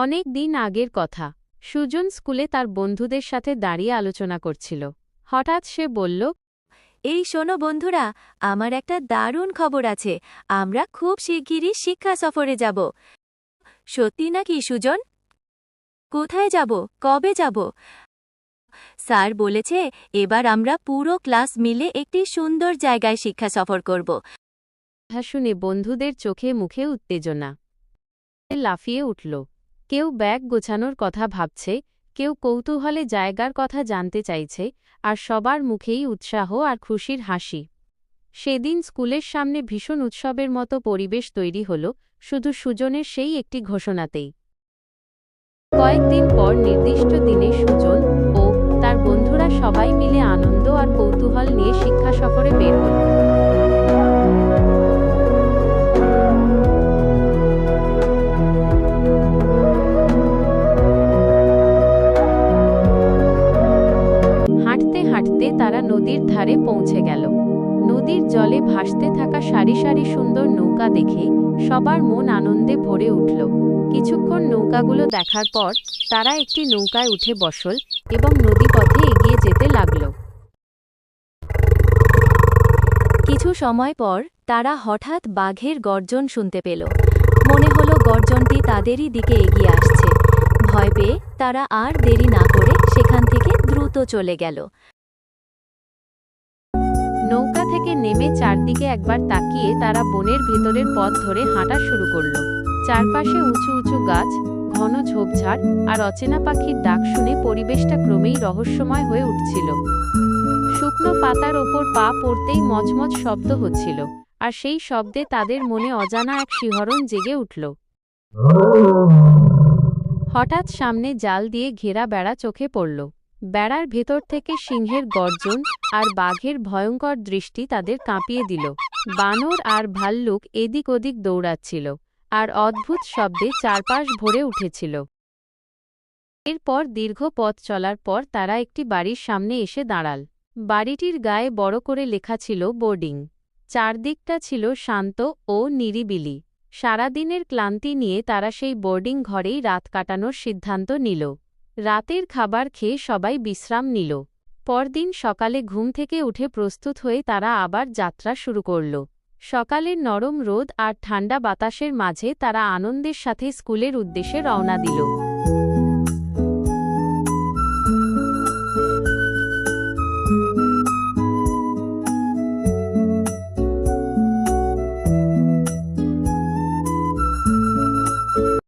অনেক দিন আগের কথা। সুজন স্কুলে তার বন্ধুদের সাথে দাঁড়িয়ে আলোচনা করছিল। হঠাৎ সে বলল, এই শোনো বন্ধুরা, আমার একটা দারুণ খবর আছে। আমরা খুব শিগগিরই শিক্ষা সফরে যাব। সত্যি নাকি সুজন? কোথায় যাব? কবে যাব? স্যার বলেছে এবার আমরা পুরো ক্লাস মিলে একটি সুন্দর জায়গায় শিক্ষা সফর করব। কথা শুনে বন্ধুদের চোখে মুখে উত্তেজনা। লাফিয়ে উঠল। কেউ ব্যাগ গোছানোর কথা ভাবছে, কেউ কৌতূহলে জায়গার কথা জানতে চাইছে, আর সবার মুখেই উৎসাহ আর খুশির হাসি। সেদিন স্কুলের সামনে ভীষণ উৎসবের মতো পরিবেশ তৈরি হল, শুধু সুজনের সেই একটি ঘোষণাতেই। কয়েকদিন পর নির্দিষ্ট দিনে সুজন ও তার বন্ধুরা সবাই মিলে আনন্দ আর কৌতূহল নিয়ে শিক্ষা সফরে বের হল। হাঁটতে হাঁটতে তারা নদীর ধারে পৌঁছে গেল। নদীর জলে ভাসতে থাকা সারি সারি সুন্দর নৌকা দেখে সবার মন আনন্দে ভরে উঠল। কিছুক্ষণ নৌকাগুলো দেখার পর তারা একটি নৌকায় উঠে বসল এবং নদীপথে এগিয়ে যেতে লাগল। কিছু সময় পর তারা হঠাৎ বাঘের গর্জন শুনতে পেল। মনে হলো গর্জনটি তাদেরই দিকে এগিয়ে আসছে। ভয় পেয়ে তারা আর দেরি না করে সেখান থেকে দ্রুত চলে গেল। নৌকা থেকে নেমে চারদিকে একবার তাকিয়ে তারা বনের ভেতরের পথ ধরে হাঁটা শুরু করল। চারপাশে উঁচু উঁচু গাছ, ঘন ঝোপঝাড় আর অচেনা পাখির ডাক শুনে পরিবেশটা ক্রমেই রহস্যময় হয়ে উঠছিল। শুকনো পাতার ওপর পা পড়তেই মচমচ শব্দ হচ্ছিল, আর সেই শব্দে তাদের মনে অজানা এক শিহরণ জেগে উঠল। হঠাৎ সামনে জাল দিয়ে ঘেরা বেড়া চোখে পড়ল। বেড়ার ভেতর থেকে সিংহের গর্জন আর বাঘের ভয়ঙ্কর দৃষ্টি তাদের কাঁপিয়ে দিল। বানর আর ভাল্লুক এদিক ওদিক দৌড়াচ্ছিল, আর অদ্ভুত শব্দে চারপাশ ভরে উঠেছিল। এরপর দীর্ঘ পথ চলার পর তারা একটি বাড়ির সামনে এসে দাঁড়াল। বাড়িটির গায়ে বড় করে লেখা ছিল বোর্ডিং। চারদিকটা ছিল শান্ত ও নিরিবিলি। সারাদিনের ক্লান্তি নিয়ে তারা সেই বোর্ডিং ঘরেই রাত কাটানোর সিদ্ধান্ত নিল। রাতের খাবার খেয়ে সবাই বিশ্রাম নিল। পরদিন সকালে ঘুম থেকে উঠে প্রস্তুত হয়ে তারা আবার যাত্রা শুরু করল। সকালের নরম রোদ আর ঠান্ডা বাতাসের মাঝে তারা আনন্দের সাথে স্কুলের উদ্দেশ্যে রওনা দিল।